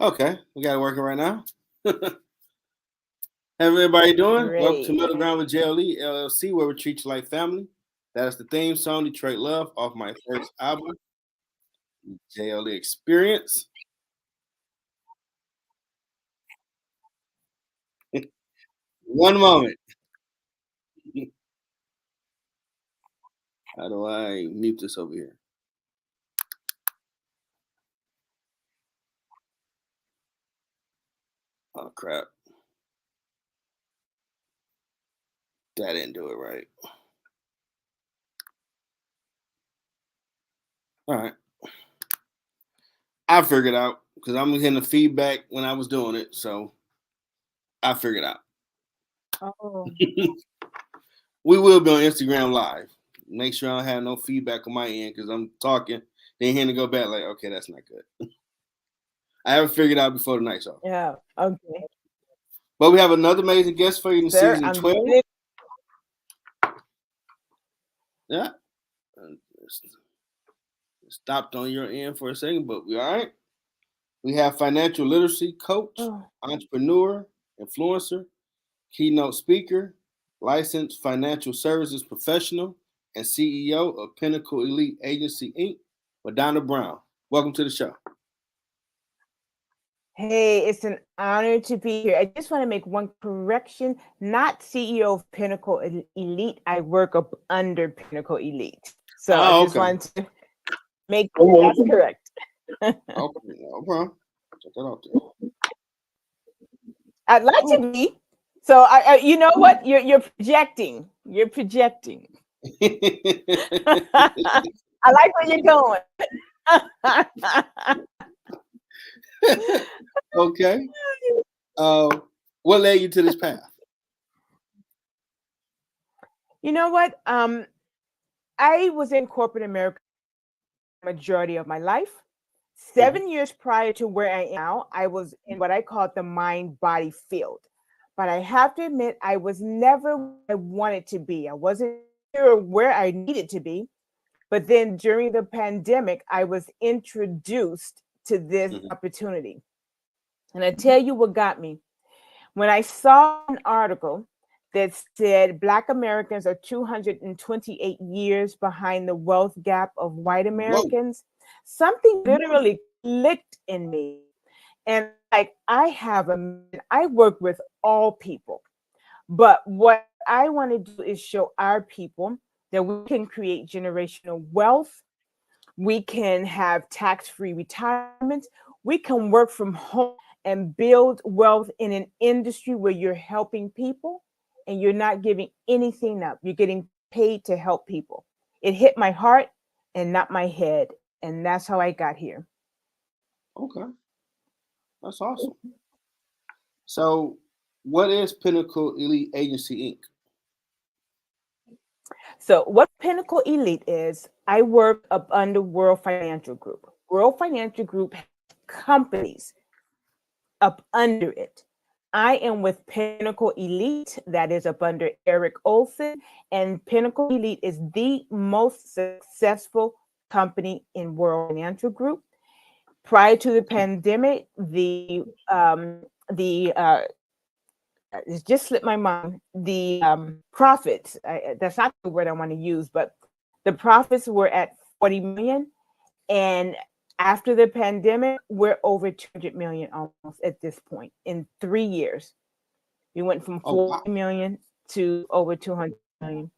Okay, we got it working right now. How everybody doing? Welcome to Great. Middle Ground with JLE LLC, where we treat you like family. That is the theme song, Detroit Love, off my first album, JLE Experience. One moment. How do I mute this over here? Oh crap. That didn't do it right. All right. I figured out because I'm getting the feedback when I was doing it, so I figured out. Oh, We will be on Instagram Live. Make sure I don't have no feedback on my end because I'm talking. Then here to go back like, okay, that's not good. I haven't figured out before the night's off. yeah. Okay. But we have another amazing guest for you in Sir, season I'm 12. getting it. Yeah. It's stopped on your end for a second, but we all right. We have financial literacy coach, Oh, entrepreneur, influencer, keynote speaker, licensed financial services professional, and CEO of Pinnacle Elite Agency Inc., Madonna Brown. Welcome to the show. hey, it's an honor to be here. I just want to make one correction. Not CEO of Pinnacle Elite. I work up under Pinnacle Elite. So I Oh, just okay. wanted to make sure that's correct. Okay, no problem. Check that out there. I'd like to be. So you know what? You're projecting. You're projecting. I like where you're going. Okay. What led you to this path? You know what? I was in corporate America majority of my life. Mhm. 7 years prior to where I am now, I was in what I call the mind body field. But I have to admit, I was never where I wanted to be. I wasn't sure where I needed to be. But then during the pandemic, I was introduced to this Mhm. opportunity. And I tell you what got me. When I saw an article that said Black Americans are 228 years behind the wealth gap of white Whoa. Americans, something literally clicked in me. And like, I work with all people, but what I want to do is show our people that we can create generational wealth. We can have tax-free retirement. We can work from home and build wealth in an industry where you're helping people and you're not giving anything up. You're getting paid to help people. It hit my heart and not my head. And that's how I got here. Okay. That's awesome. So, what is Pinnacle Elite Agency Inc.? So, what Pinnacle Elite is, I work up under World Financial Group. World Financial Group has companies up under it. I am with Pinnacle Elite, that is up under Eric Olson, and Pinnacle Elite is the most successful company in World Financial Group. Prior to the pandemic, the it just slipped my mind. The profits, that's not the word I want to use, but the profits were at 40 million. And after the pandemic, we're over 200 million almost at this point in 3 years. We went from Oh, 40 wow. million to over 200 million.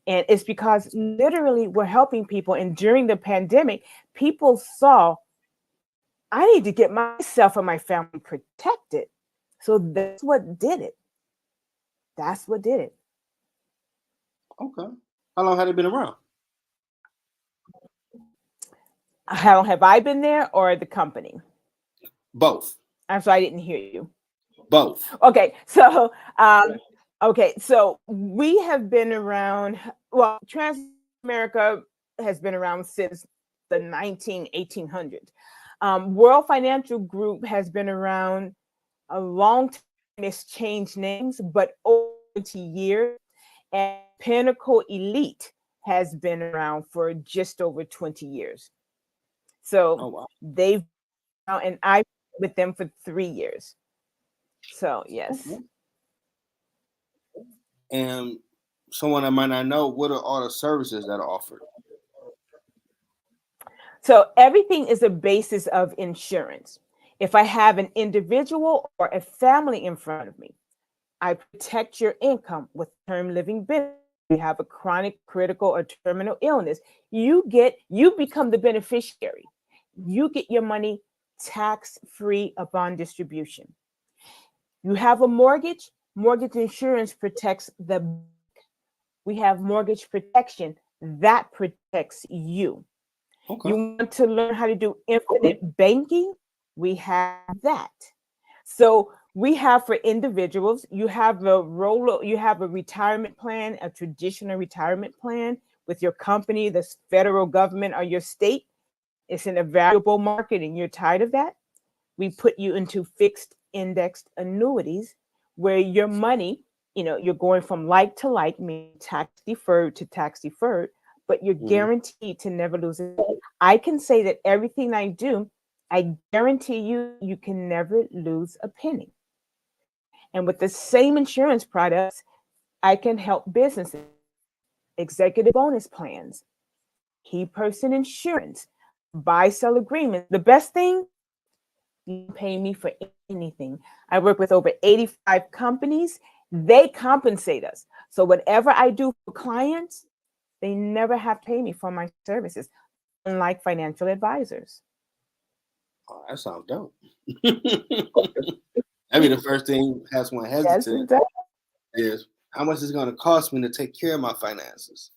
And it's because literally we're helping people. And during the pandemic, people saw, I need to get myself and my family protected. So that's what did it. That's what did it. Okay. How long had it been around? How have I been there or the company? Both. I'm sorry, I didn't hear you. Both. Okay, so we have been around. Well, Trans America has been around since the 1800s. World Financial Group has been around a long time. It's changed names, but over 20 years. And Pinnacle Elite has been around for just over 20 years. Oh, So wow. they've and I with them for 3 years. So yes. Okay. And someone that might not know, what are all the services that are offered? So everything is a basis of insurance. If I have an individual or a family in front of me, I protect your income with term living benefits. You have a chronic, critical, or terminal illness, you become the beneficiary. You get your money tax-free upon distribution. You have a mortgage insurance protects the bank. We have mortgage protection that protects you. Okay. You want to learn how to do infinite banking? We have that. So we have for individuals, you have a retirement plan, a traditional retirement plan with your company, the federal government, or your state. It's in a variable market and you're tired of that. We put you into fixed indexed annuities where your money, you're going from like to like, meaning tax deferred to tax deferred, but you're guaranteed to never lose it. I can say that everything I do, I guarantee you can never lose a penny. And with the same insurance products, I can help businesses, executive bonus plans, key person insurance, buy-sell agreements. The best thing, you pay me for anything. I work with over 85 companies. They compensate us. So whatever I do for clients, they never have to pay me for my services, unlike financial advisors. Oh, that sounds dope. That'd be the first thing has one hesitant is how much is it going to cost me to take care of my finances?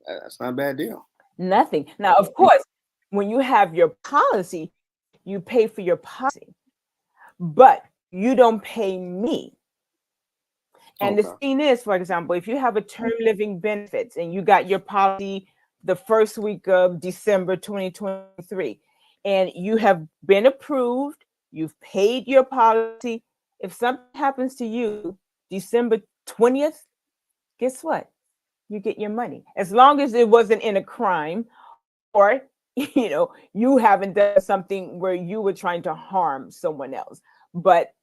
That's not a bad deal. Nothing. Now, of course, when you have your policy, you pay for your policy, but you don't pay me. And the thing is, for example, if you have a term living benefits and you got your policy the first week of December 2023, and you have been approved, you've paid your policy. If something happens to you December 20th, guess what? You get your money. As long as it wasn't in a crime or, you haven't done something where you were trying to harm someone else. But,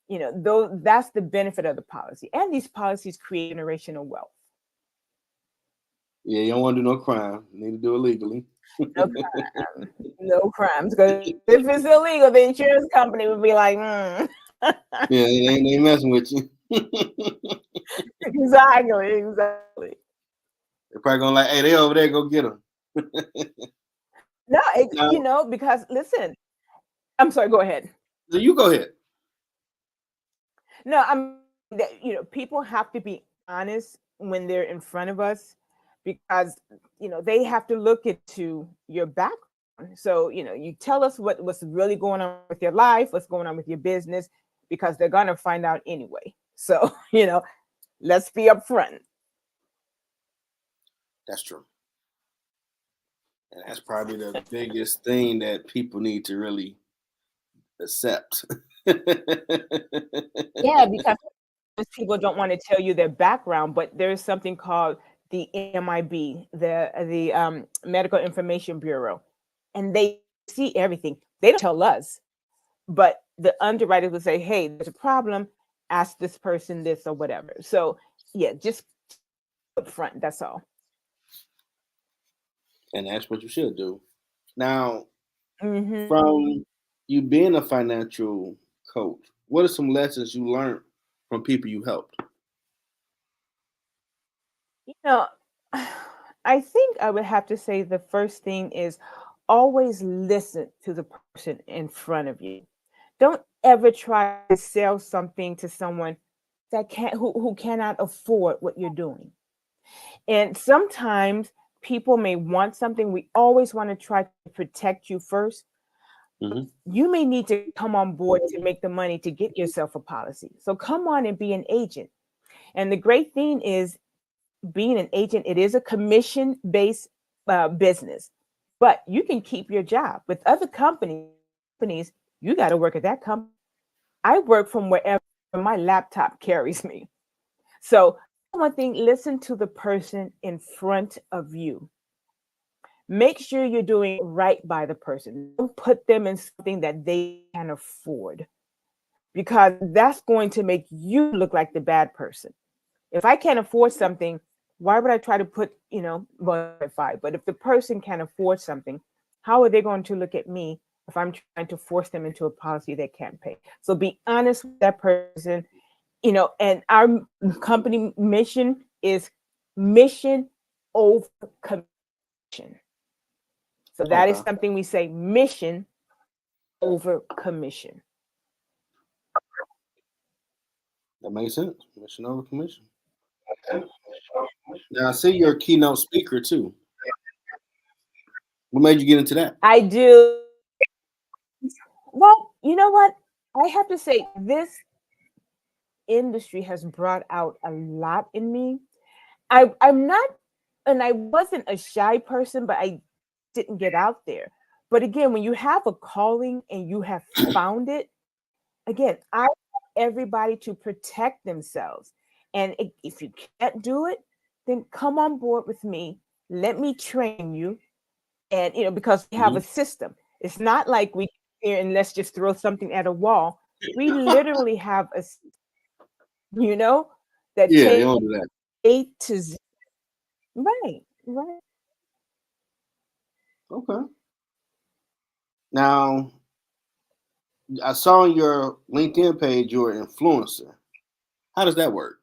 that's the benefit of the policy. And these policies create generational wealth. Yeah, you don't want to do no crime. You need to do it legally. No crime. No crimes. Because if it's illegal, the insurance company would be like, Yeah, they ain't messing with you. Exactly. They're probably going like, hey, they over there, go get them. No, because listen, I'm sorry, go ahead. So you go ahead. No, people have to be honest when they're in front of us because, they have to look into your background. So, you tell us what's really going on with your life, what's going on with your business, because they're going to find out anyway. So, let's be upfront. That's true. And that's probably the biggest thing that people need to really accept. Yeah, because people don't want to tell you their background, but there's something called the MIB, the Medical Information Bureau, and they see everything. They don't tell us, but the underwriters will say, "Hey, there's a problem. Ask this person this or whatever." So, yeah, just up front. That's all. And that's what you should do. Now, Mm-hmm. from you being a financial coach, what are some lessons you learned from people you helped? I think I would have to say the first thing is always listen to the person in front of you. Don't ever try to sell something to someone that who cannot afford what you're doing. And sometimes people may want something. We always want to try to protect you first. Mm-hmm. You may need to come on board to make the money to get yourself a policy. So come on and be an agent. And the great thing is being an agent, it is a commission-based business, but you can keep your job. With other companies, you got to work at that company. I work from wherever my laptop carries me. So one thing, listen to the person in front of you. make sure you're doing right by the person. Don't put them in something that they can afford, because that's going to make you look like the bad person. If I can't afford something, why would I try to put, well, if I, but if the person can afford something, how are they going to look at me if I'm trying to force them into a policy they can't pay? So be honest with that person, and our company mission is mission over commission. So that is Okay. something we say, mission over commission. That makes sense. Mission over commission. Now I see you're a keynote speaker too. What made you get into that? I do. Well, you know what? I have to say, this industry has brought out a lot in me. I'm not, and I wasn't a shy person, but I didn't get out there. But again, when you have a calling and you have found it, again, I want everybody to protect themselves. And if you can't do it, then come on board with me. Let me train you. And because we have a Mhm. system. It's not like we here and let's just throw something at a wall. We literally have you know, that Yeah, you take don't do that. A to Z. Right, right. Okay. Now I saw on your LinkedIn page you're an influencer. How does that work?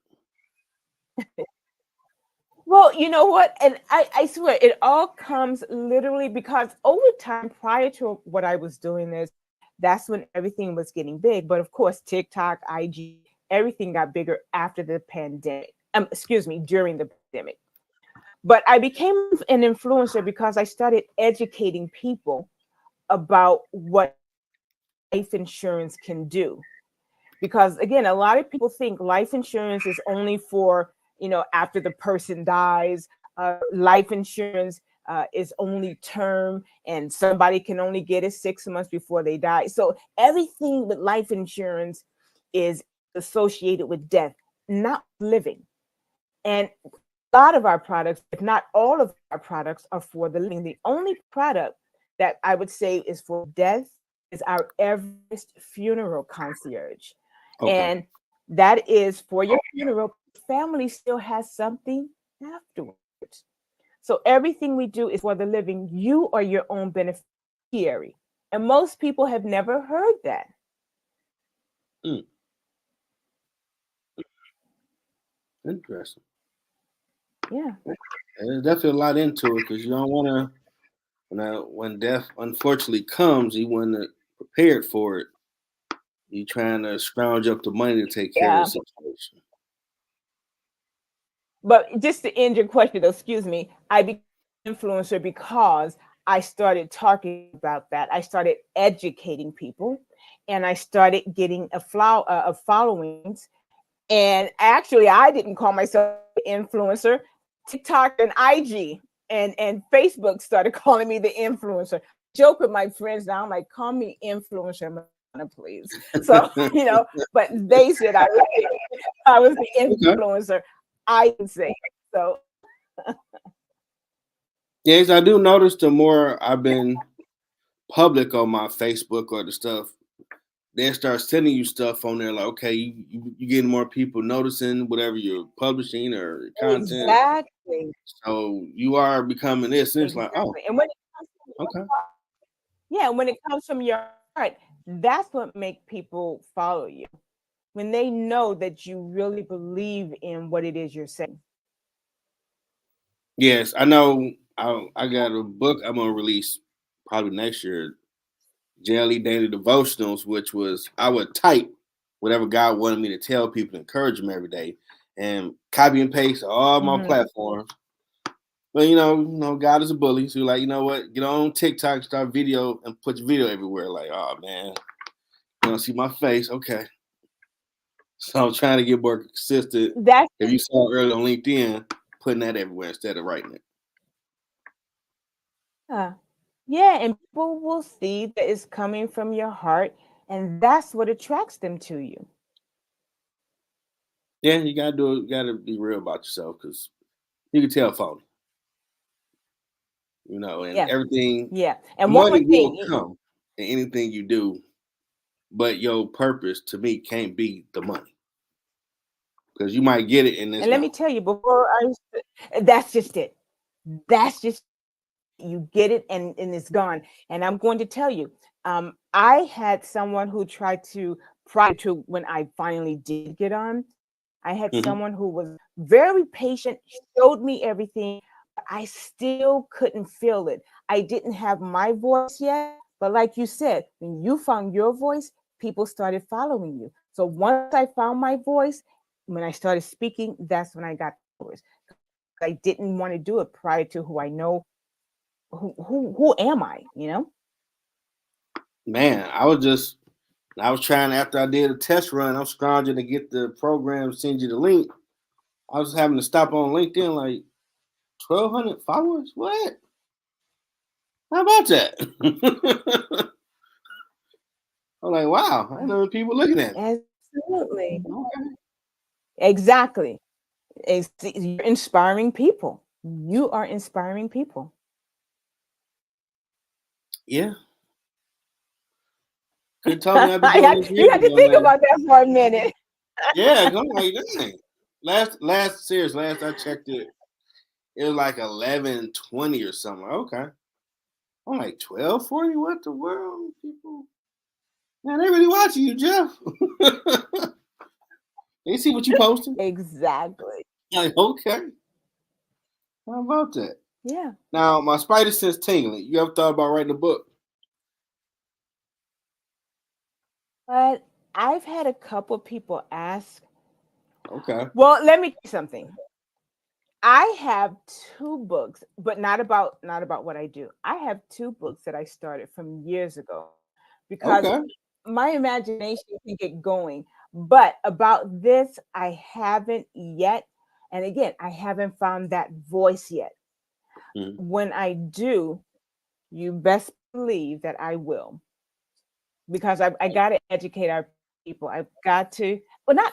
Well, you know what? And I swear it all comes literally because over time, prior to what I was doing this, that's when everything was getting big. But of course, TikTok, IG, everything got bigger after the pandemic. Excuse me, during the pandemic. But I became an influencer because I started educating people about what life insurance can do. Because again, a lot of people think life insurance is only for, after the person dies. Life insurance is only term, and somebody can only get it 6 months before they die. So everything with life insurance is associated with death, not living. And a lot of our products, if not all of our products, are for the living. The only product that I would say is for death is our Everest funeral concierge. Okay. And that is for your funeral. Family still has something afterwards. So everything we do is for the living. You are your own beneficiary. And most people have never heard that. Mm, interesting. Yeah. There's definitely a lot into it because you don't want to when death unfortunately comes, you want to prepared for it. You trying to scrounge up the money to take care of the Yeah. situation. But just to end your question, though, excuse me, I became an influencer because I started talking about that. I started educating people, and I started getting a followings. And actually, I didn't call myself an influencer. TikTok and IG and Facebook started calling me the influencer. Joke with my friends now. I'm like, call me influencer, Madonna, please. So but they said I was the Okay. influencer. I didn't say it. So Yes, I do notice the more I've been public on my Facebook or the stuff, they start sending you stuff on there like, okay, you getting more people noticing whatever you're publishing or content. exactly, So you are becoming this. And it's like, oh, exactly. And when it comes from okay. when it comes from your heart, that's what make people follow you. When they know that you really believe in what it is you're saying. Yes, I know. I got a book I'm gonna release probably next year. JLE Daily Devotionals, which was I would type whatever God wanted me to tell people, to encourage them every day, and copy and paste all my Mhm. platforms. But God is a bully. So you're like, you know what? Get on TikTok, start video, and put your video everywhere. Like, oh man, you don't see my face. Okay. So I'm trying to get more consistent. That's If you saw earlier on LinkedIn, putting that everywhere instead of writing it. yeah. Yeah, and people will see that it's coming from your heart, and that's what attracts them to you. Yeah, you gotta do it. You gotta be real about yourself because you can tell phony. you know, and Yeah. everything. Yeah. And one more Money will thing. come in anything you do, but your purpose to me can't be the money because you might get it and it's And let me gone. tell you, that's just it. That's just you get it and it's gone. And I'm going to tell you, I had someone who tried to, prior to when I finally did get on, I had Mhm. someone who was very patient, showed me everything, but I still couldn't feel it. I didn't have my voice yet, but like you said, when you found your voice, people started following you. So once I found my voice, when I started speaking, that's when I got followers. I didn't want to do it prior to who I know. Who am I? You know? Man, I was trying after I did a test run. I'm scrounging to get the program, send you the link. I was having to stop on LinkedIn like 1,200 followers. What? How about that? I'm like, wow, I know people looking at me. Absolutely. Okay. Exactly. You're inspiring people. You are inspiring people. Yeah. Could told me I'd be I doing this you years have to ago, think man. about that for a minute. Yeah, I'm like, dang. Last I checked it, it was like 11:20 or something. Okay. I'm like 12:40. What the world, people? Man, they really watching you, Jeff. They see what you posted. Exactly. Like, okay, how about that? Yeah. Now, my spider sense tingling. You ever thought about writing a book? But I've had a couple people ask, Okay. well, let me tell you something. I have two books, but not about what I do. I have two books that I started from years ago because Okay. my imagination can get going. But about this, I haven't yet. And again, I haven't found that voice yet. Mhm. When I do, you best believe that I will, because I got to educate our people. I've got to, well, not,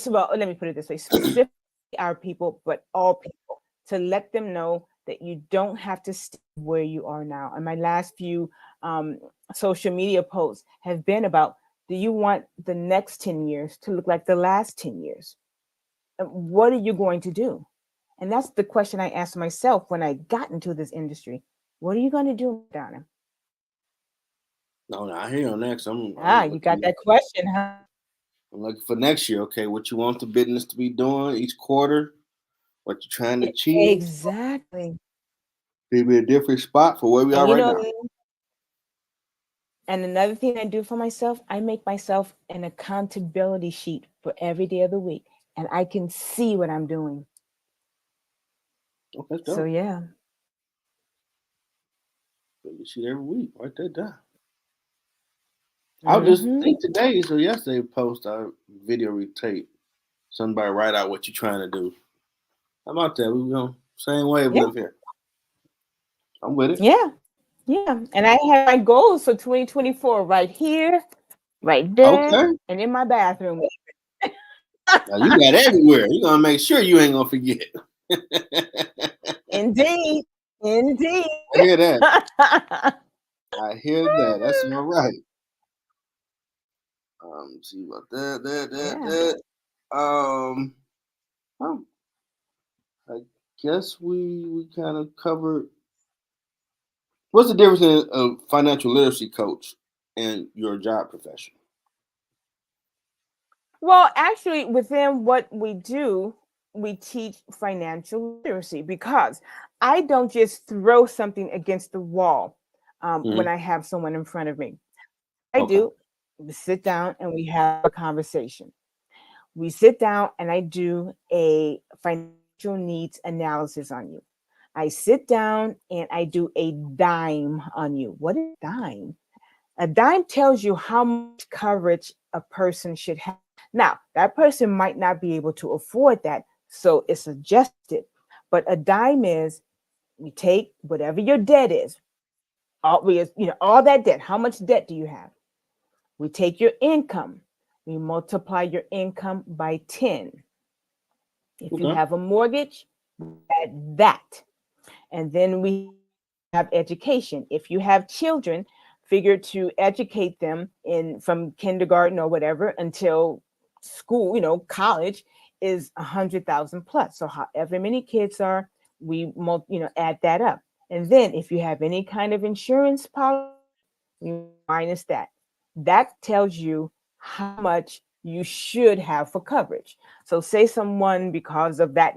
well, let me put it this way, specifically our people, but all people, to let them know that you don't have to stay where you are now. And my last few um, social media posts have been about, do you want the next 10 years to look like the last 10 years? And what are you going to do? And that's the question I asked myself when I got into this industry. What are you going to do, Donna? No, no, I hear you on that. 'Cause Ah, you got that question, huh? I'm looking for next year. Okay, what you want the business to be doing each quarter? What you're trying to achieve? Exactly. Maybe a different spot for where we And are you right know, now. and another thing I do for myself, I make myself an accountability sheet for every day of the week, and I can see what I'm doing. Okay, So go. yeah. You see every week. Write that down. I was just Hmm. think today, so yesterday post our video retape. Somebody write out what you're trying to do. How about that? We going same way we Yeah. live here. I'm with it. Yeah. Yeah. And I have my goals for 2024 right here, right there, Okay. and in my bathroom. Now you got everywhere. You gonna make sure you ain't gonna forget. Indeed. Indeed. I hear that. I hear that. That's all right. See about Yeah. that. Um, I guess we kind of covered. What's the difference in a financial literacy coach and your job profession? Well, actually, within what we do, we teach financial literacy because I don't just throw something against the wall when Hmm. I have someone in front of me. I Okay. do we sit down and we have a conversation. We sit down and I do a financial needs analysis on you. I sit down and I do a dime on you. What is dime? A dime tells you how much coverage a person should have. Now, that person might not be able to afford that, so it's adjusted. But a dime is you take whatever your debt is, all that debt. How much debt do you have? We take your income, we multiply your income by 10. If you Okay. have a mortgage, add that. And then we have education. If you have children, figure to educate them in from kindergarten or whatever until school, college is 100,000 plus. So however many kids are, add that up. And then if you have any kind of insurance policy, we minus that. That tells you how much you should have for coverage. So say someone, because of that,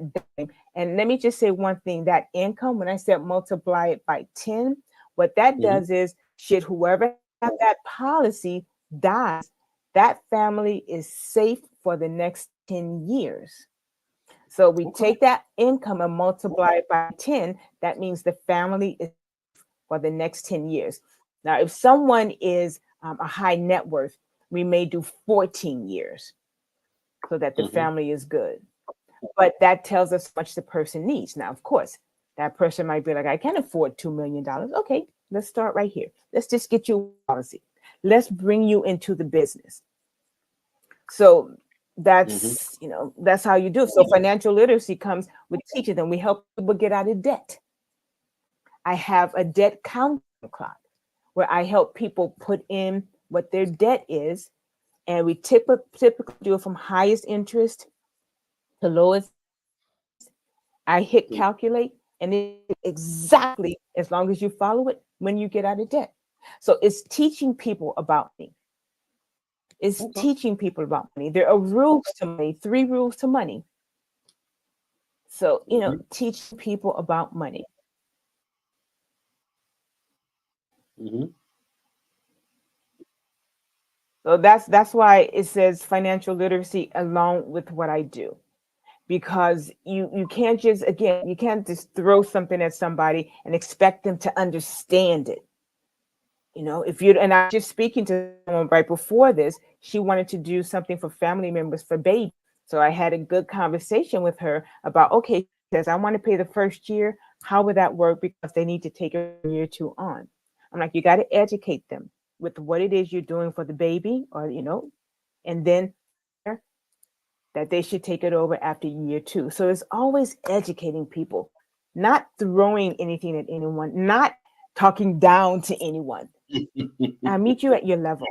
and let me just say one thing, that income, when I said multiply it by 10, what that Mhm. does is, should whoever have that policy dies, that family is safe for the next 10 years. So we Okay. take that income and multiply it by 10. That means the family is for the next 10 years. Now, if someone is a high net worth, we may do 14 years so that the Mhm. family is good. But that tells us how much the person needs. Now, of course, that person might be like, I can't afford $2 million. Okay, let's start right here. Let's just get you a policy. Let's bring you into the business. So Mhm. that's how you do it. So financial literacy comes with teaching them. We help people get out of debt. I have a debt counting clock where I help people put in what their debt is, and we typically do it from highest interest to lowest. I hit calculate, and it exactly, as long as you follow it, when you get out of debt. So it's teaching people about me. It's Okay. teaching people about money. There are rules to money, 3 rules to money. So, Mhm. teaching people about money. Mhm. So that's why it says financial literacy along with what I do. Because you can't just, again, you can't just throw something at somebody and expect them to understand it. If you, and I was just speaking to someone right before this, she wanted to do something for family members for baby. So I had a good conversation with her about, okay, she says, I want to pay the first year. How would that work? Because they need to take it from year 2 on. I'm like, you got to educate them with what it is you're doing for the baby, or, and then that they should take it over after year 2. So it's always educating people, not throwing anything at anyone, not talking down to anyone. I meet you at your level,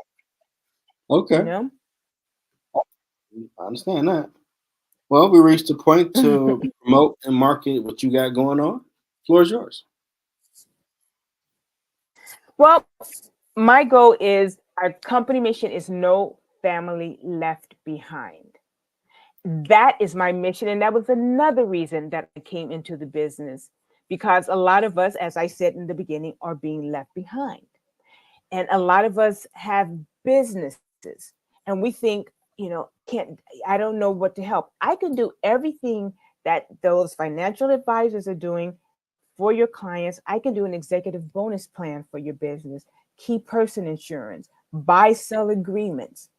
you Okay. know? I understand that. Well, we reached the point to promote and market what you got going on. Floor is yours. Well, my goal is, our company mission is no family left behind. That is my mission. And that was another reason that I came into the business, because a lot of us, as I said in the beginning, are being left behind. And a lot of us have businesses, and we think, can't, I don't know what to help. I can do everything that those financial advisors are doing for your clients. I can do an executive bonus plan for your business, key person insurance, buy sell agreements.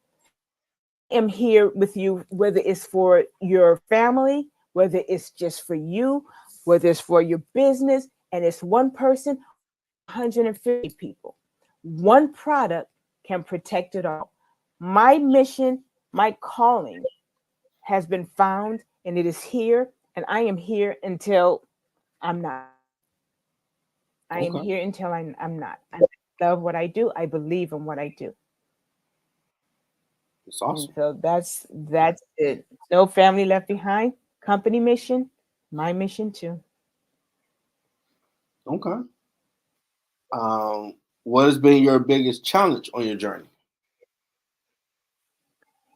I am here with you, whether it's for your family, whether it's just for you, whether it's for your business, and it's one person, 150 people. One product can protect it all. My mission, my calling has been found, and it is here, and I am here until I'm not. I am Okay. here until I'm not. I love what I do. I believe in what I do. It's And awesome. so that's it. No family left behind. Company mission, my mission too. Okay. What has been your biggest challenge on your journey?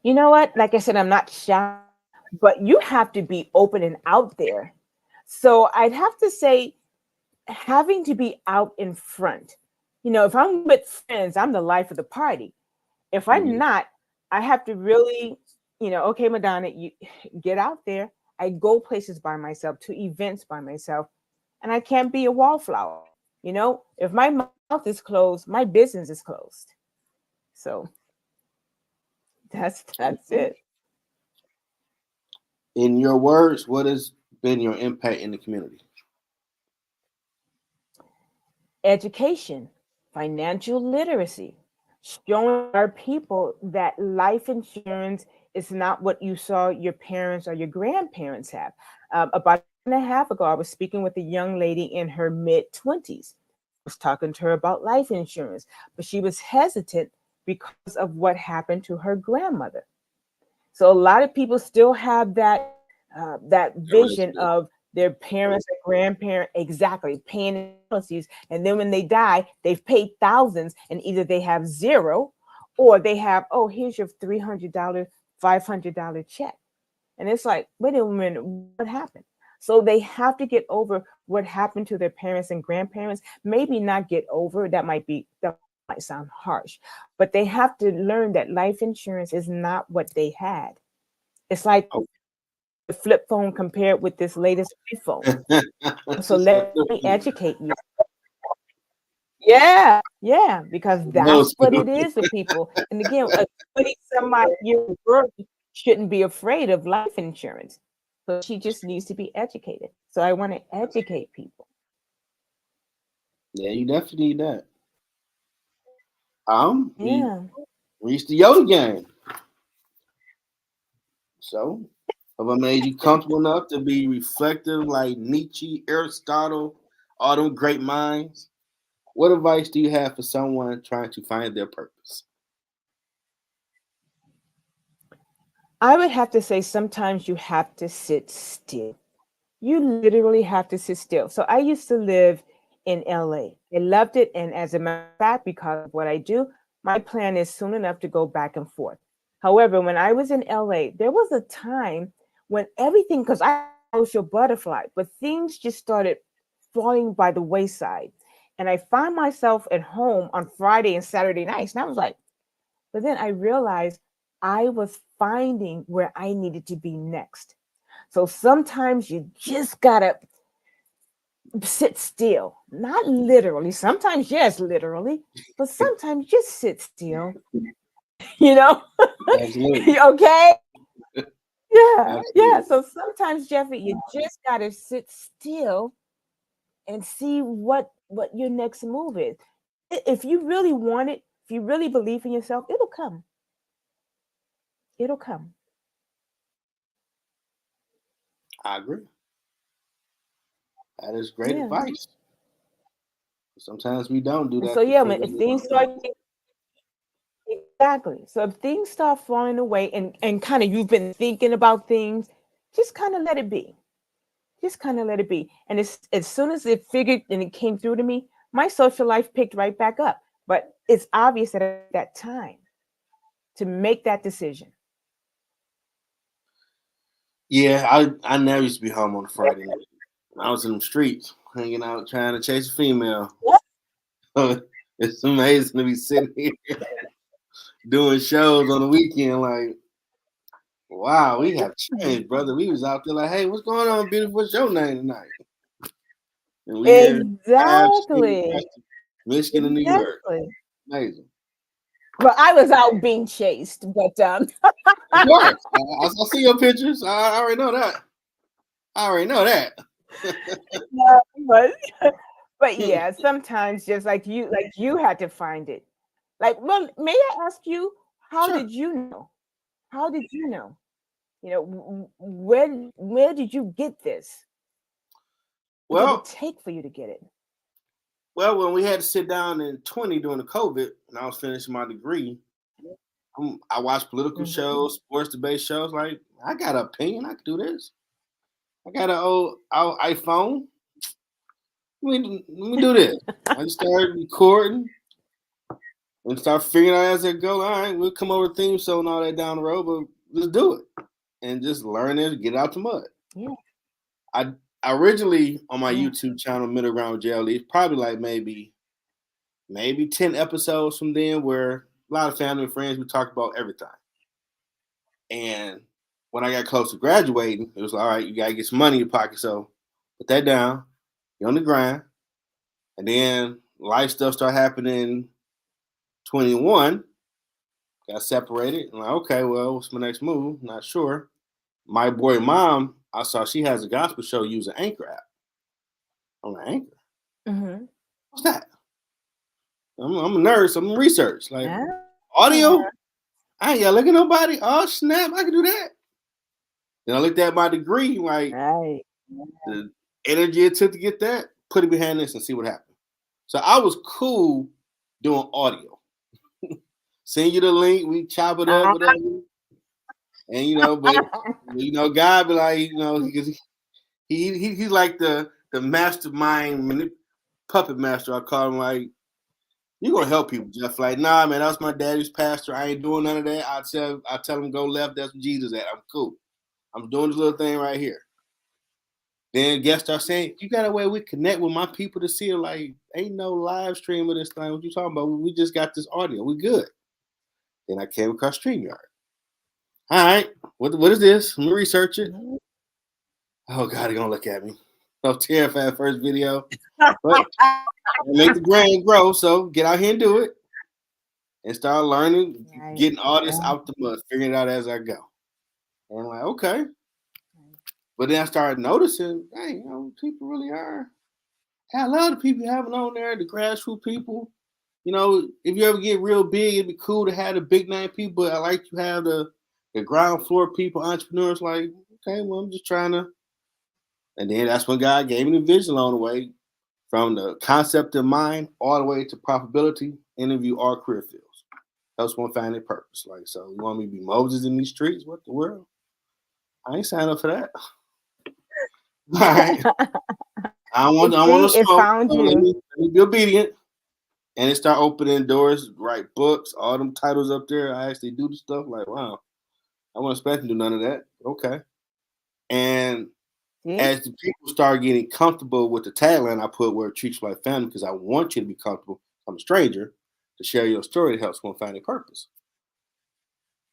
You know what? Like I said, I'm not shy, but you have to be open and out there. So I'd have to say, having to be out in front. If I'm with friends, I'm the life of the party. If I'm Mhm. not, I have to really, okay, Madonna, you get out there. I go places by myself, to events by myself, and I can't be a wallflower. If my mouth is closed, my business is closed. So that's Okay. it. In your words, what has been your impact in the community? Education, financial literacy, showing our people that life insurance is not what you saw your parents or your grandparents have. About a year and a half ago, I was speaking with a young lady in her mid 20s. was talking to her about life insurance, but she was hesitant because of what happened to her grandmother. So a lot of people still have that vision of their parents or grandparents exactly paying policies, and then when they die, they've paid thousands, and either they have zero, or they have, oh, here's your $300, $500 check, and it's like, wait a minute, what happened? So they have to get over what happened to their parents and grandparents. Maybe not get over, that might sound harsh, but they have to learn that life insurance is not what they had. It's like the flip phone compared with this latest iPhone. So let me educate you. Yeah, yeah, because that's what it is for people. And again, a 20-some-odd-year girl shouldn't be afraid of life insurance. So she just needs to be educated. So I want to educate people. Yeah, you definitely need that. We Yeah. reached the Yoda game. So, have I made you comfortable enough to be reflective like Nietzsche, Aristotle, all them great minds? What advice do you have for someone trying to find their purpose? I would have to say sometimes you have to sit still. You literally have to sit still. So I used to live in LA. I loved it. And as a matter of fact, because of what I do, my plan is soon enough to go back and forth. However, when I was in LA, there was a time when everything, because I was your butterfly, but things just started falling by the wayside. And I found myself at home on Friday and Saturday nights. And I was like, but then I realized I was finding where I needed to be next. So sometimes you just gotta sit still, not literally. Sometimes, yes, literally, but sometimes just sit still, you know? Absolutely. Okay? Yeah, yeah. Absolutely. So sometimes, Jeffrey, you just gotta sit still and see what your next move is. If you really want it, if you really believe in yourself, it'll come. It'll come. I agree. That is great Yeah. advice. Sometimes we don't do And so that to yeah, figure when if it things out. start exactly. So if things start falling away and kind of you've been thinking about things, just kind of let it be. Just kind of let it be. And as soon as it figured and it came through to me, my social life picked right back up. But it's obvious that at that time to make that decision. Yeah, I never used to be home on a Friday night. I was in the streets, hanging out, trying to chase a female. It's amazing to be sitting here doing shows on the weekend. Like, wow, we have changed, brother. We was out there like, hey, what's going on, beautiful? What's your name tonight? And we here, absolutely, Exactly. Michigan and New York. Exactly. Amazing. Well, I was out being chased, but Of course, I see your pictures. I already know that. I already know that. yeah, but yeah, sometimes just like you had to find it. Like, well, may I ask you, how Sure. did you know? How did you know? You know, where did you get this? What did it Well, take for you to get it? when we had to sit down in 20 during the COVID, and I was finishing my degree, I watched political Mhm. shows, sports debate shows. Like, I got an opinion. I can do this. I got an old iPhone. Let me do this. I just started recording and start figuring out as I go. All right, we'll come over theme show and all that down the road, but let's do it and just learn it, get it out the mud. Yeah, I originally on my yeah. YouTube channel, Middle Ground with JLE, probably like maybe 10 episodes from then where a lot of family and friends we talked about everything. And when I got close to graduating, it was like, all right, you gotta get some money in your pocket. So put that down, you're on the grind. And then life stuff started happening 21, got separated. And like, okay, well, what's my next move? Not sure. My boy mom, I saw she has a gospel show using Anchor app. I'm like, Anchor? Mhm. What's that? I'm a nurse. I'm in research. Like, Ah, audio? I ain't gotta look at nobody. Oh, snap. I can do that. Then I looked at my degree, like right. the energy it took to get that, put it behind this and see what happened. So I was cool doing audio. Send you the link, we chop it up, whatever. And but God be like, because he's like the mastermind puppet master. I call him, like, you gonna help people, Jeff. Like, nah, man, that's my daddy's pastor. I ain't doing none of that. I tell him go left, that's where Jesus at. I'm cool. I'm doing this little thing right here. Then guests start saying, you got a way we connect with my people to see it. Like, ain't no live stream of this thing. What you talking about? We just got this audio. We good. Then I came across StreamYard. All right, what is this? Let me research it. Oh God, they're gonna look at me. I was terrified first video. But make the brand grow, so get out here and do it. And start learning, getting all this out the mud, figuring it out as I go. And I'm like, okay. But then I started noticing, hey, people really are. I love the people having on there, the grassroots people. If you ever get real big, it'd be cool to have the big name people, but I like to have the ground floor people, entrepreneurs. Like, okay, well, I'm just trying to. And then that's when God gave me the vision along the way, from the concept in mind all the way to profitability, interview, all career fields. That's one finding purpose. Like, so you want me to be Moses in these streets? What the world? I ain't signing up for that. All right. I want to smoke. Found you. Let me be obedient. And it start opening doors, write books, all them titles up there. I actually do the stuff. Like, wow, I wasn't expecting to do none of that. Okay. And as the people start getting comfortable with the tagline I put, where it treats you like family, because I want you to be comfortable. I'm a stranger. To share your story, it helps one find a purpose.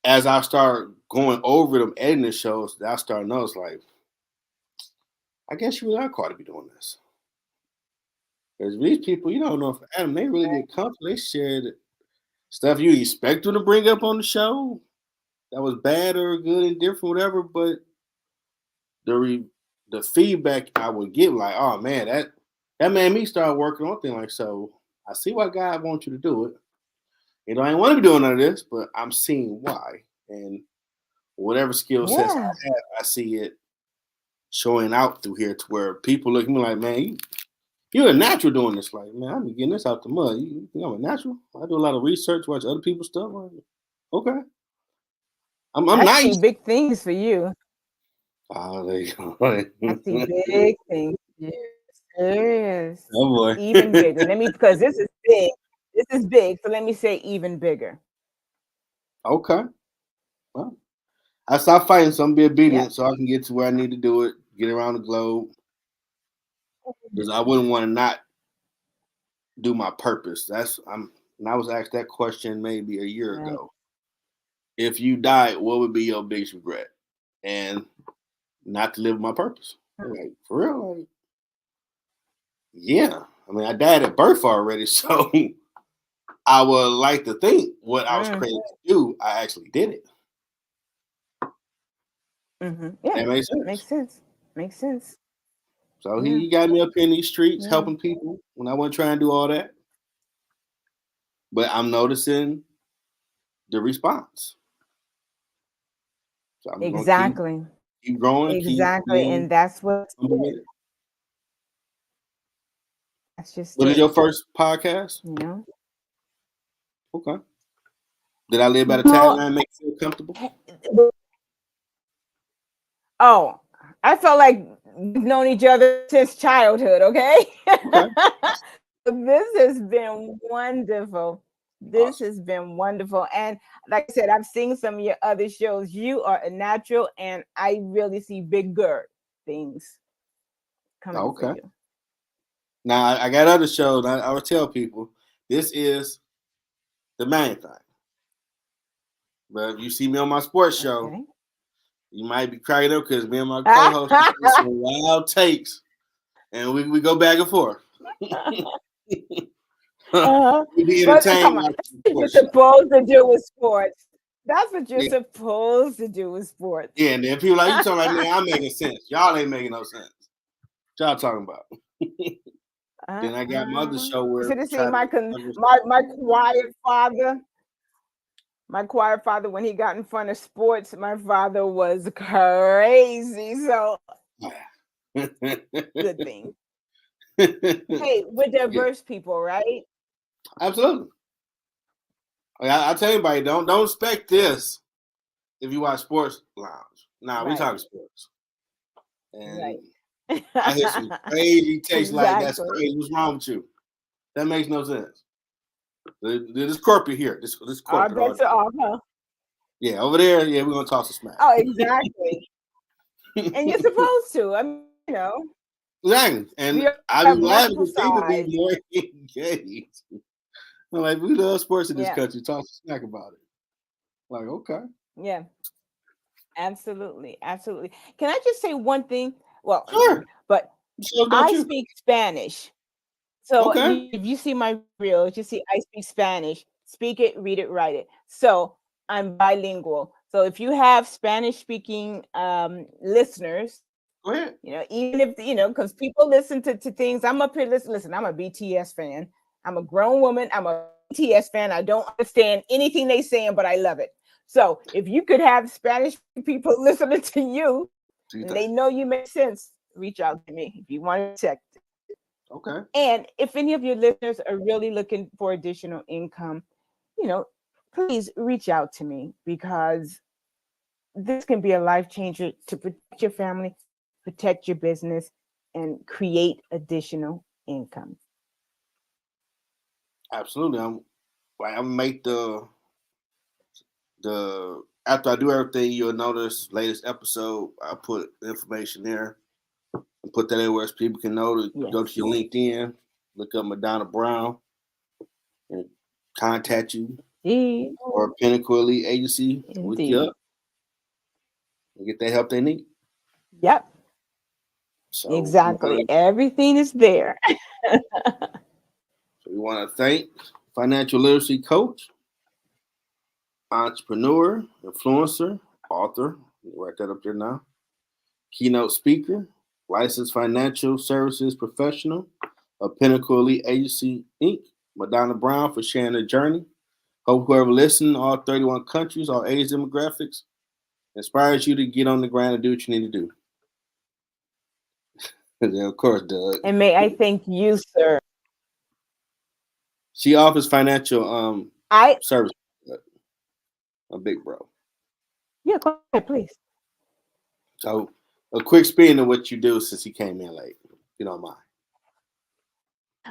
As I start going over them, editing the shows, I start noticing, like, I guess you really are called to be doing this. Because these people, you don't know if Adam, they really get comfortable. They share the stuff you expect them to bring up on the show that was bad or good and different, whatever. But the feedback I would get, like, oh man, that made me start working on things. Like, so I see why God wants you to do it. I ain't want to be doing none of this, but I'm seeing why. And whatever skill sets I have, I see it showing out through here to where people look at me like, man, you're a natural doing this. Like, man, I'm getting this out the mud. You think I'm a natural? I do a lot of research, watch other people's stuff. Like, okay. I'm nice. I see big things for you. Oh, there you go. I see big things. Yes. Oh boy. Even bigger. Because this is big. This is big. So let me say even bigger. Okay. Well, I stopped fighting, so I'm be obedient so I can get to where I need to do it, get around the globe. Because I wouldn't want to not do my purpose. And I was asked that question maybe a year ago. If you died, what would be your biggest regret? And not to live my purpose. I'm like, for real? Like, yeah. I mean, I died at birth already, so I would like to think what I was created to do, I actually did it. Yeah, that makes sense. Makes sense. So he got me up in these streets helping people when I wasn't trying to do all that. But I'm noticing the response. So I'm exactly. Keep growing. Exactly. And that's what that's just What is your first podcast? Yeah. Okay. Did I live by the tagline, make you feel comfortable? Oh, I felt like we've known each other since childhood, okay? This has been wonderful. This has been wonderful. And like I said, I've seen some of your other shows. You are a natural, and I really see bigger things coming for you. Now, I got other shows. I would tell people, this is the main thing. But if you see me on my sports show, you might be cracking up because me and my co-host have some wild takes, and we go back and forth. We be entertained. You're supposed to do with sports. That's what you're supposed to do with sports. Yeah, and then people like you talking like, man, I'm making sense. Y'all ain't making no sense. What y'all talking about? Then I got my other show where should have seen my quiet father. My quiet father, when he got in front of sports, my father was crazy. So good thing. Hey, we're diverse people, right? Absolutely. I tell anybody, don't expect this if you watch Sports Lounge. Nah, we Right, talking sports. And right. I hear some crazy takes like that's Exactly. crazy. What's wrong with you? That makes no sense. This corporate here. This Our corporate bets audience. are off, huh? Yeah, over there, yeah, we're gonna toss a smack. Oh, exactly. And you're supposed to. I mean, Exactly. And we all I be have laughing multiple because people be sides. more engaged. I'm like, we love sports in this Yeah, country. Talk a smack about it. Like, okay. yeah, absolutely, absolutely. Can I just say one thing? Well, Sure. but So don't I you? speak Spanish. So Okay. if you see my reels, you see I speak Spanish. Speak it, read it, write it. So I'm bilingual. So if you have Spanish speaking listeners, Go ahead. even if because people listen to things. I'm up here, listen, I'm a BTS fan. I'm a grown woman. I'm a BTS fan. I don't understand anything they saying, but I love it. So if you could have Spanish people listening to you See and that. they know you make sense, reach out to me if you want to check. Okay. And if any of your listeners are really looking for additional income, you know, please reach out to me because this can be a life changer to protect your family, protect your business, and create additional income. Absolutely. I'm make the after I do everything, you'll notice latest episode. I put information there and put that everywhere so people can know to go to Yes, your LinkedIn, look up Madonna Brown, and contact you indeed, or Pinnacle Elite Agency to look you indeed. up and get that help they need. Yep, So we exactly. want Everything is there. to thank financial literacy coach, entrepreneur, influencer, author. Write that up there now. Keynote speaker, licensed financial services professional of Pinnacle Elite Agency Inc. Madonna Brown for sharing her journey. Hope whoever listening, all 31 countries, all age demographics, inspires you to get on the ground and do what you need to do. And then, of course, Doug. And may I thank you, sir. She offers financial I service, a big bro. Yeah, go ahead, please. So a quick spin of what you do since he came in late, if you don't mind.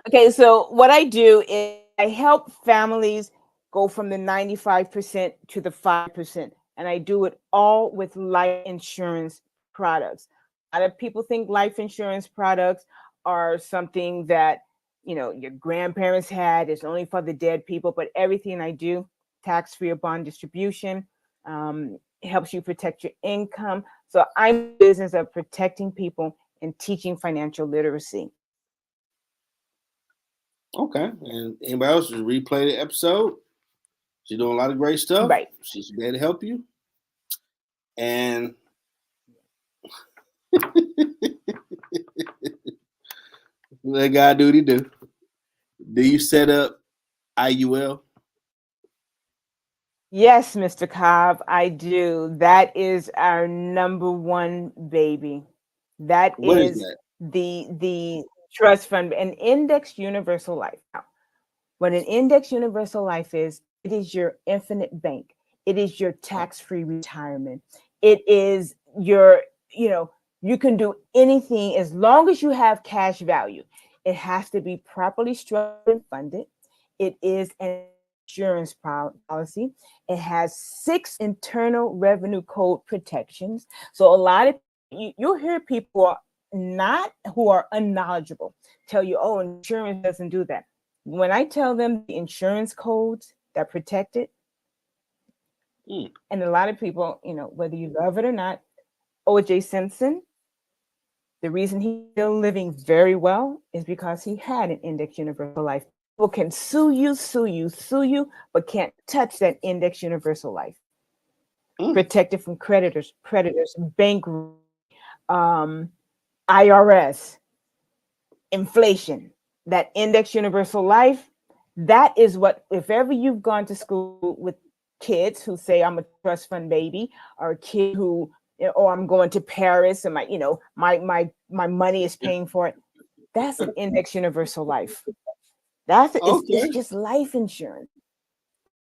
Okay, so what I do is I help families go from the 95% to the 5%. And I do it all with life insurance products. A lot of people think life insurance products are something that, your grandparents had. It's only for the dead people, but everything I do, tax-free or bond distribution, helps you protect your income. So I'm in the business of protecting people and teaching financial literacy. Okay. And anybody else just replay the episode? She's doing a lot of great stuff. Right. She's there to help you. And let God do what he do. Do you set up IUL? Yes, Mr. Cobb, I do. That is our number one baby. That What is is that? the trust fund, an index universal life. Now, what an index universal life is, it is your infinite bank. It is your tax-free retirement. It is your, you can do anything as long as you have cash value. It has to be properly structured and funded. It is an insurance policy. It has 6 internal revenue code protections. So a lot of you'll hear people who are unknowledgeable tell you, oh, insurance doesn't do that. When I tell them the insurance codes that protect it, and a lot of people, whether you love it or not, O.J. Simpson, the reason he's still living very well is because he had an index universal life. People can sue you, but can't touch that index universal life. Protected from creditors, predators, bank, IRS, inflation. That index universal life, that is what, if ever you've gone to school with kids who say I'm a trust fund baby, or a kid who, oh, I'm going to Paris and my money is paying for it. That's an index universal life. It's just life insurance.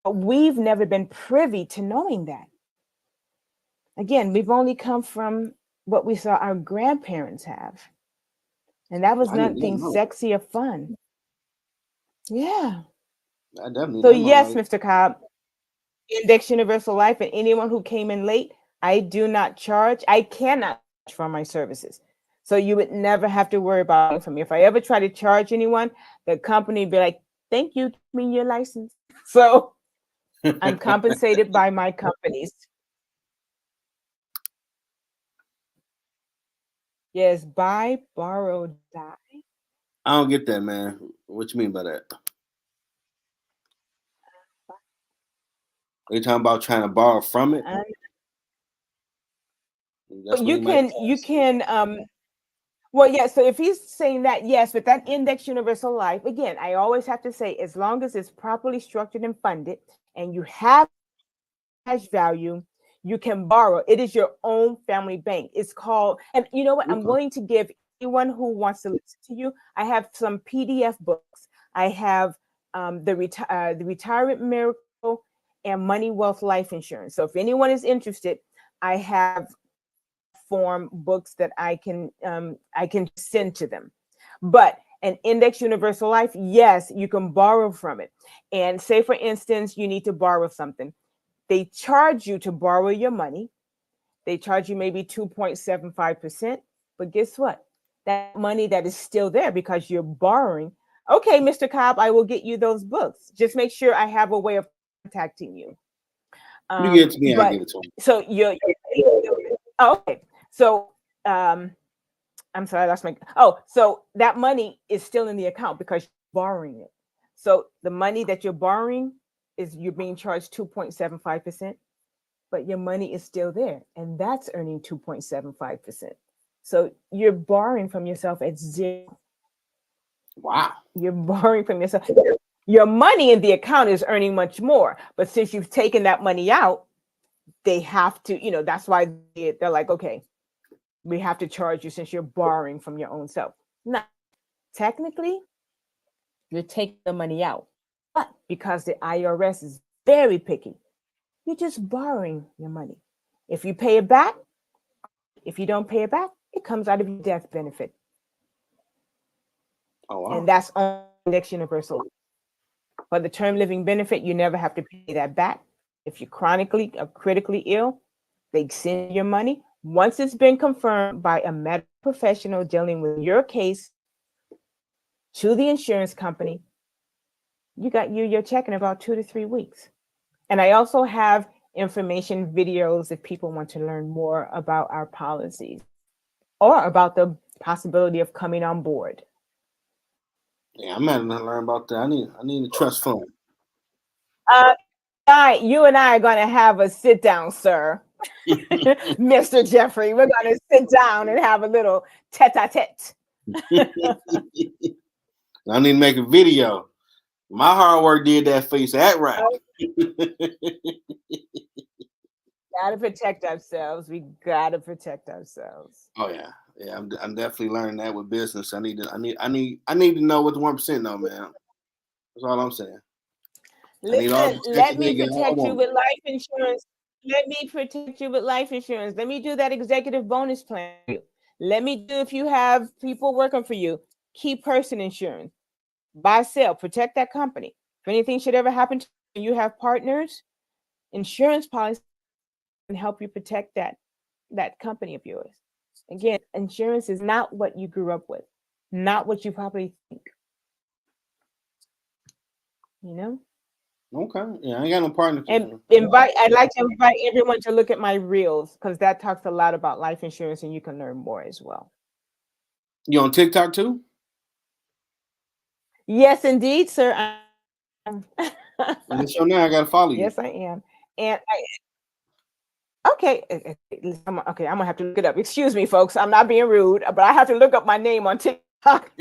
But we've never been privy to knowing that. Again, we've only come from what we saw our grandparents have. And that was nothing sexy or fun. Yeah. So yes, Mr. Cobb, index universal life, and anyone who came in late, I do not charge. I cannot charge for my services. So you would never have to worry about it from me. If I ever try to charge anyone, the company would be like, thank you, give me your license. So I'm compensated by my companies. Yes, buy, borrow, die. I don't get that, man. What you mean by that? Are you talking about trying to borrow from it? You can well, yeah, so if he's saying that, yes, but that index universal life, again, I always have to say, as long as it's properly structured and funded and you have cash value, you can borrow. It is your own family bank. It's called, and you know what? I'm willing to give anyone who wants to listen to you. I have some PDF books. I have the Retirement Miracle and Money Wealth Life Insurance. So if anyone is interested, I have form books that I can send to them. But an index universal life, yes, you can borrow from it. And say, for instance, you need to borrow something. They charge you to borrow your money. They charge you maybe 2.75%. But guess what? That money that is still there because you're borrowing. Okay, Mr. Cobb, I will get you those books. Just make sure I have a way of contacting you. You get it to me, I give it to him. So you're okay. So I'm sorry, I lost my. So that money is still in the account because you're borrowing it. So the money that you're borrowing is you're being charged 2.75%, but your money is still there, and that's earning 2.75%. So you're borrowing from yourself at zero. Wow. You're borrowing from yourself. Your money in the account is earning much more, but since you've taken that money out, they have to, that's why they're like, okay, we have to charge you since you're borrowing from your own self. Now, technically, you're taking the money out, but because the IRS is very picky, you're just borrowing your money. If you pay it back, if you don't pay it back, it comes out of your death benefit. Oh, wow. And that's on index universal. For the term living benefit, you never have to pay that back. If you're chronically or critically ill, they send your money. Once it's been confirmed by a medical professional dealing with your case to the insurance company, you got your check in about 2 to 3 weeks. And I also have information videos if people want to learn more about our policies or about the possibility of coming on board. Yeah, I'm going to learn about that. I need a trust fund. You and I are going to have a sit down, sir. Mr. Jeffrey, we're going to sit down and have a little tete-a-tete. I need to make a video. My hard work did that for you. So that right. Gotta protect ourselves. We gotta protect ourselves. Oh yeah. I'm definitely learning that with business. I need to know what the 1% know, man. That's all I'm saying. Listen, let me protect you with life insurance. Let me protect you with life insurance. Let me do that executive bonus plan. Let me do, if you have people working for you, key person insurance. Buy, sell, protect that company. If anything should ever happen to you, you have partners, insurance policy can help you protect that company of yours. Again, insurance is not what you grew up with, not what you probably think. Okay. Yeah, I ain't got no partner. And I'd like to invite everyone to look at my reels because that talks a lot about life insurance and you can learn more as well. You on TikTok too? Yes, indeed, sir. So now I gotta follow you. Yes, I am. And okay, I'm gonna have to look it up. Excuse me, folks. I'm not being rude, but I have to look up my name on TikTok.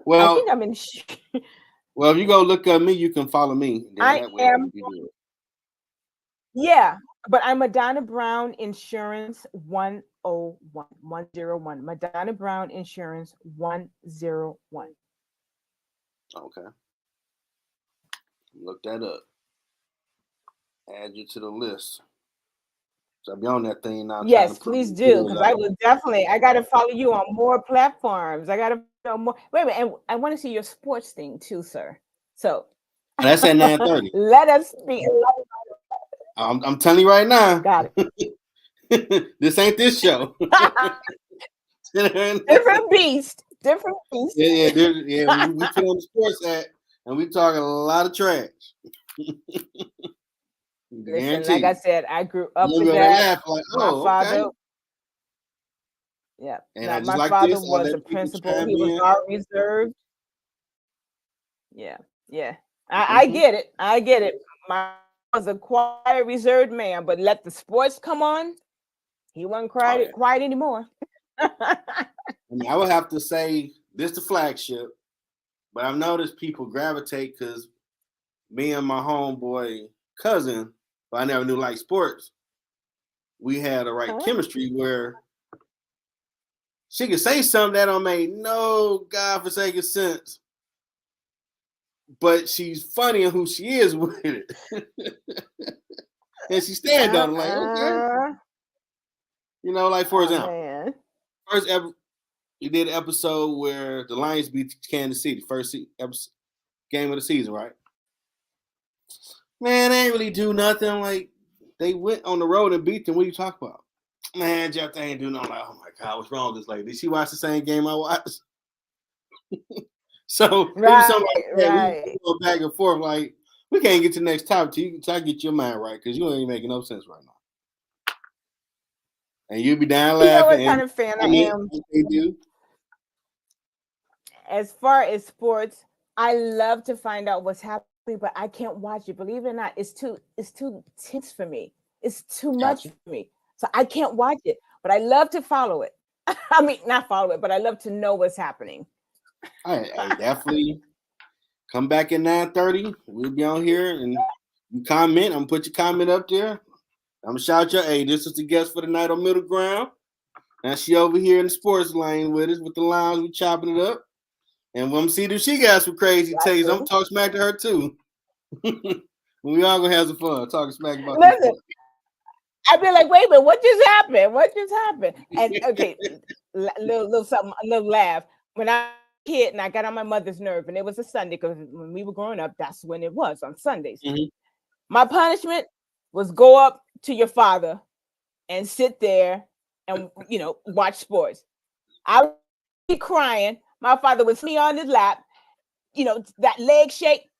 Well, I think I'm in. Well, if you go look at me, you can follow me. I am. Yeah, but I'm Madonna Brown Insurance 101. Madonna Brown Insurance 101. Okay. Look that up. Add you to the list. So I'll be on that thing now trying to Yes, put please the do, videos because I out. will definitely. I got to follow you on more platforms. I got to know more. Wait a minute, and I want to see your sports thing too, sir. So And that's at 9:30. let us speak. I'm telling you right now. Got it. This ain't this show. Different beast. Different beast. Yeah. We put on the sports act, and we talking a lot of trash. Listen, like I said, I grew up You with go there that. laugh like, My oh, father, okay. yeah. And Now, I just my like father this. I was let a people principal. chime He was in. our reserve. Yeah, yeah. I Mhm. get it. I get it. My was a quiet, reserved man, but let the sports come on, he wasn't Oh, yeah. quiet anymore. I mean, I would have to say this the flagship, but I've noticed people gravitate because me and my homeboy cousin, but I never knew like sports. We had the right Huh? chemistry where she could say something that don't make no godforsaken sense, but she's funny in who she is with it. And she stand on it like, okay. You know, like for Oh example, man. first ever we did an episode where the Lions beat Kansas City, game of the season, right? Man, they ain't really do nothing. Like they went on the road and beat them. What are you talking about? Man, Jeff, they ain't do nothing. Like, oh my God, what's wrong with this lady? Did she watch the same game I watched? So it was something like that. We go back and forth. Like we can't get to the next topic till I get your mind right because you ain't making no sense right now. And you be down You know laughing. what kind of fan I am? They do. As far as sports, I love to find out what's happening, but I can't watch it. Believe it or not, it's too tense for me. It's too much Gotcha. for me. So I can't watch it. But I love to follow it. I mean, not follow it, but I love to know what's happening. I definitely come back at 9:30. We'll be on here and you comment. I'm gonna put your comment up there. I'm gonna shout you, hey, this is the guest for the night on Middle Ground. Now she over here in the sports lane with us with the lines, we chopping it up. And when I'm see if she got some crazy takes, I'm gonna talk smack to her too. We all gonna have some fun talking smack about this. Listen, I'd be like, wait a minute, what just happened? What just happened? And okay, little something, a little laugh. When I was a kid and I got on my mother's nerve, and it was a Sunday because when we were growing up, that's when it was on Sundays. Mm-hmm. My punishment was go up to your father and sit there and watch sports. I would be crying. My father would sit me on his lap, that leg shake.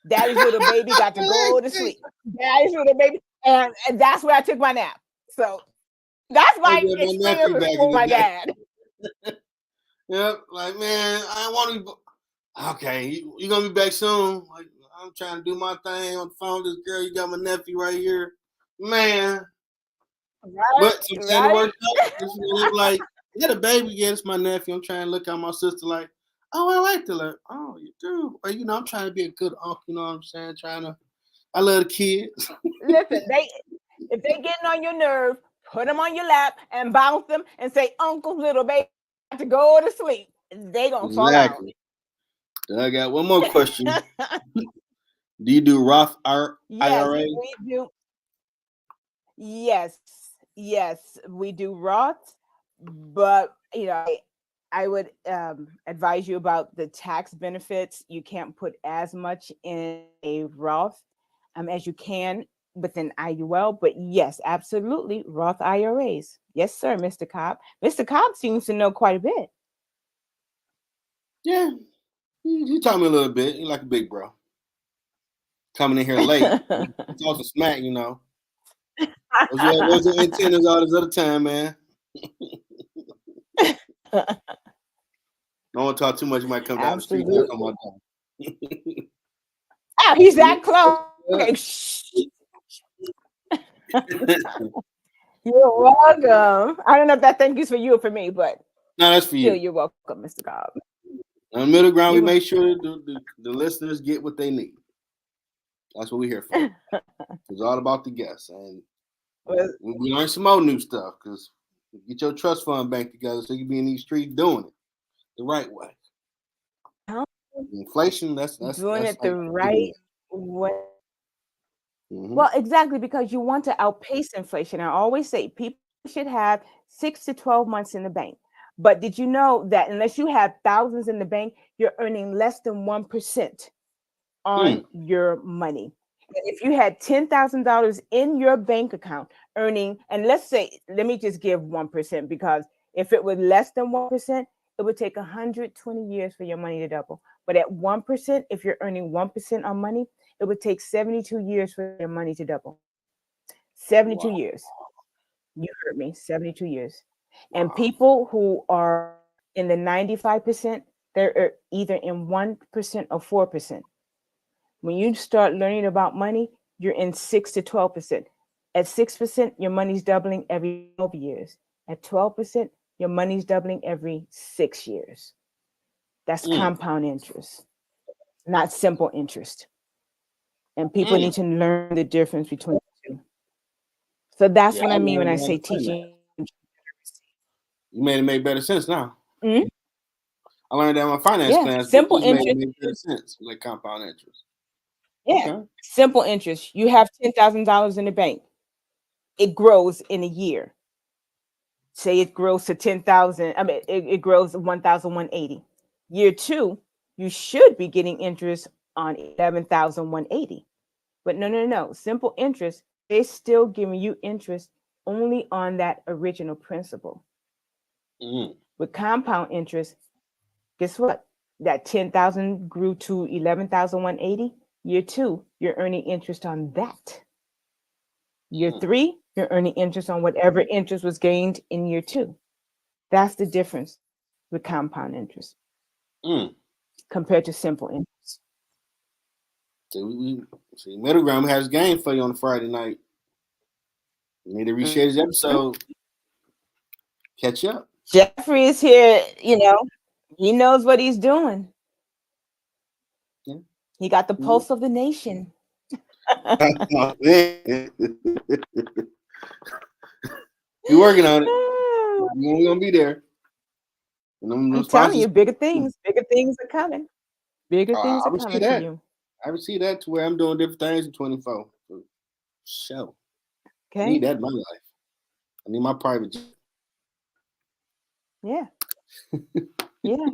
Daddy's little baby got to go to sleep. Daddy's little baby. And that's where I took my nap. So that's my experience with my dad. Yep, like man, I want to be. Okay, you gonna be back soon? Like I'm trying to do my thing on the phone. This girl, you got my nephew right here, man. Right, But sometimes it works out. It's like, you got a baby? Yeah, it's my nephew. I'm trying to look at my sister like, oh, I like to learn. Oh, you do? Or I'm trying to be a good uncle. You know what I'm saying? I love the kids. Listen, if they getting on your nerve, put them on your lap and bounce them and say, "Uncle, little baby, got to go to sleep." They gonna fall out. I got one more question. Do you do Roth IRA? Yes, we do. Yes, we do Roth, but I would advise you about the tax benefits. You can't put as much in a Roth as you can with an IUL, but yes, absolutely, Roth IRAs. Yes, sir, Mr. Cobb. Mr. Cobb seems to know quite a bit. Yeah, you taught me a little bit. You're like a big bro. Coming in here late, talking smack, What's your antennas all this other time, man? Don't want to talk too much. You might come down the street. Knock on my door. Oh, he's that close. Okay. You're welcome. I don't know if that thank you's for you or for me, but no, that's for you. You're welcome, Mr. Cobb. On Middle Ground, we make sure the listeners get what they need. That's what we're here for. It's all about the guests. And Well, we learn some more new stuff because get your trust fund bank together so you can be in these streets doing it the right way. Inflation, that's doing that's it like the right way. mm-hmm. Well, exactly, because you want to outpace inflation. I always say people should have 6 to 12 months in the bank. But did you know that unless you have thousands in the bank, you're earning less than 1% on your money? And if you had $10,000 in your bank account earning, and let's say, let me just give 1%, because if it was less than 1%, it would take 120 years for your money to double. But at 1%, if you're earning 1% on money, it would take 72 years for your money to double. 72 Wow. years. You heard me, 72 years. And Wow. people who are in the 95%, they're either in 1% or 4%. When you start learning about money, you're in 6 to 12%. At 6%, your money's doubling every 12 years. At 12%, your money's doubling every 6 years. That's compound interest, not simple interest. And people need to learn the difference between the two. So that's what I mean when I say teaching. You made it make better sense now. Mhm. I learned that in my finance Yeah, class. simple Just made it interest. make better sense, like compound interest. Yeah, Okay. simple interest. You have $10,000 in the bank. It grows in a year. Say it grows to 10,000. I mean, it grows 1,180. Year two, you should be getting interest on 11,180. But no. Simple interest, they're still giving you interest only on that original principal. With compound interest, guess what? That 10,000 grew to 11,180. Year two, you're earning interest on that. Year three, you're earning interest on whatever interest was gained in year two. That's the difference with compound interest compared to simple interest. See, Middle Ground has game for you on Friday night. You need to reshare this episode. Catch up. Jeffrey is here, he knows what he's doing. Yeah. He got the pulse of the nation. You're working on it. You're gonna be there. I'm telling you, bigger things are coming. Bigger things are coming for you. I would see that to where I'm doing different things in 24. So, Okay. I need that in my life. I need my private jet. Yeah. Yeah.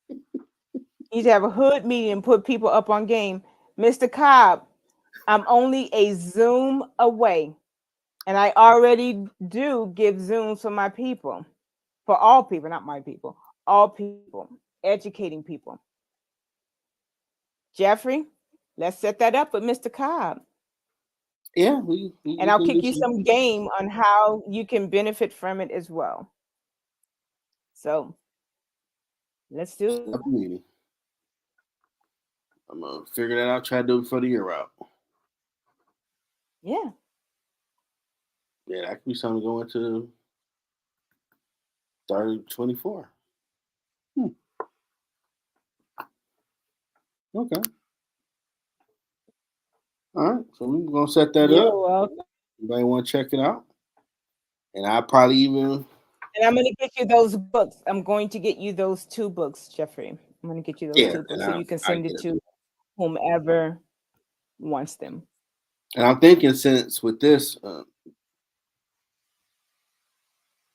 You need to have a hood meeting and put people up on game. Mr. Cobb, I'm only a Zoom away. And I already do give Zooms for my people. For all people, not my people. All people. Educating people. Jeffrey, let's set that up with Mr. Cobb. Yeah, and I'll kick you some game on how you can benefit from it as well. So let's do it. I'm gonna figure that out. Try to do it before the year out. Yeah. Yeah, that could be something going to 24. Okay. All right. So we're gonna set that You're up. welcome. Anybody want to check it out? And I probably even. And I'm going to get you those books. I'm going to get you those 2 books, Jeffrey. I'm going to get you those 2 books so you can send it to whomever wants them. And I'm thinking, since with this, when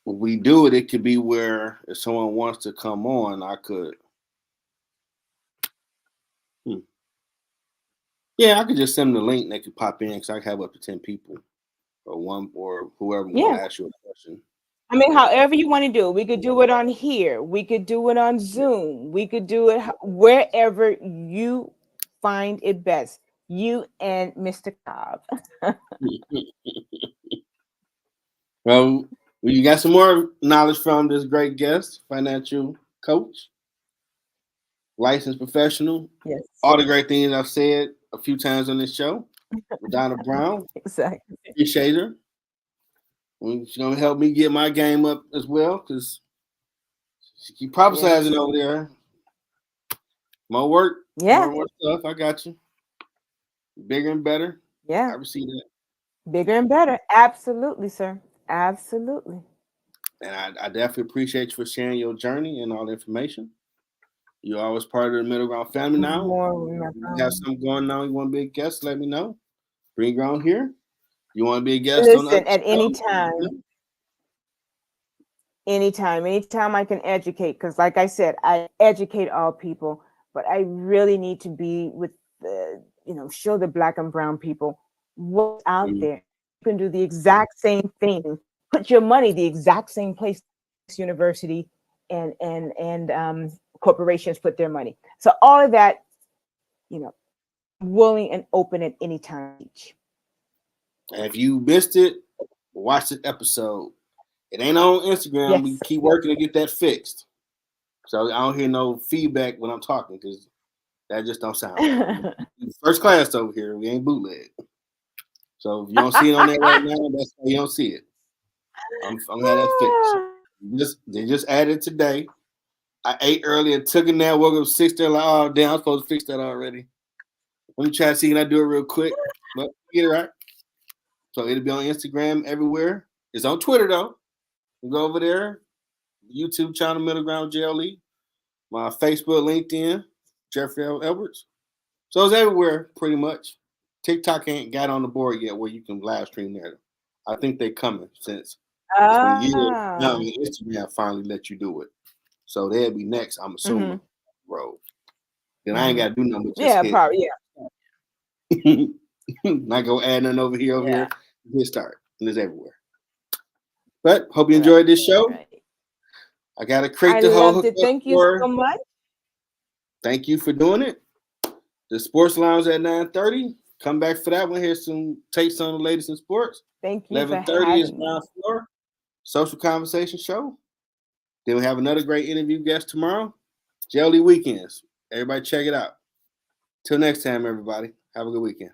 we do it, it could be where if someone wants to come on, I could. Yeah, I could just send them the link and they could pop in because I have up to 10 people or one or whoever want to ask you a question. I mean, however you want to do it. We could do it on here. We could do it on Zoom. We could do it wherever you find it best. You and Mr. Cobb. Well, you got some more knowledge from this great guest, financial coach, licensed professional. Yes. All the great things I've said a few times on this show. Madonna Brown. Exactly. Appreciate her. She's going to help me get my game up as well because she keep prophesizing over there. More work. Yeah. More stuff. I got you. bigger and better. Yeah. I receive that. Bigger and better. Absolutely, sir. Absolutely. And I definitely appreciate you for sharing your journey and all the information. You're always part of the Middle Ground family now. If you have something going on, you want to be a guest, let me know. Bring you on here. You want to be a guest on the Listen, at any show? anytime I can educate, because like I said, I educate all people, but I really need to be with the, show the Black and brown people what's out there. You can do the exact same thing, put your money the exact same place university and corporations put their money. So all of that, willing and open at any time. And if you missed it, watch this episode. It ain't on Instagram. Yes. We keep working to get that fixed. So I don't hear no feedback when I'm talking because that just don't sound right. First class over here. We ain't bootleg. So if you don't see it on there right now, that's why you don't see it. I'm gonna have that fixed. They just added today. I ate early and took a nap. Woke up 6:30. Like, oh damn, I'm supposed to fix that already. Let me try to see can I do it real quick. But get it right. So it'll be on Instagram everywhere. It's on Twitter though. You go over there. YouTube channel Middle Ground JLE. My Facebook, LinkedIn, Jeffrey L. Edwards. So it's everywhere pretty much. TikTok ain't got on the board yet where you can live stream there. I think they coming since it's been years. Now Instagram finally let you do it. So they'll be next, I'm assuming. Road. Then I ain't got to do nothing but just probably, not go add nothing over here. Just start. And it's everywhere. But hope you enjoyed this show. Right. I got to create the whole hook. Thank you so much. Thank you for doing it. The Sports Lounge at 9:30. Come back for that one. Here's some takes on the latest in sports. Thank you. 11:30 is Ground Floor Social Conversation Show. Then we have another great interview guest tomorrow. JLE Weekends. Everybody check it out. Till next time, everybody. Have a good weekend.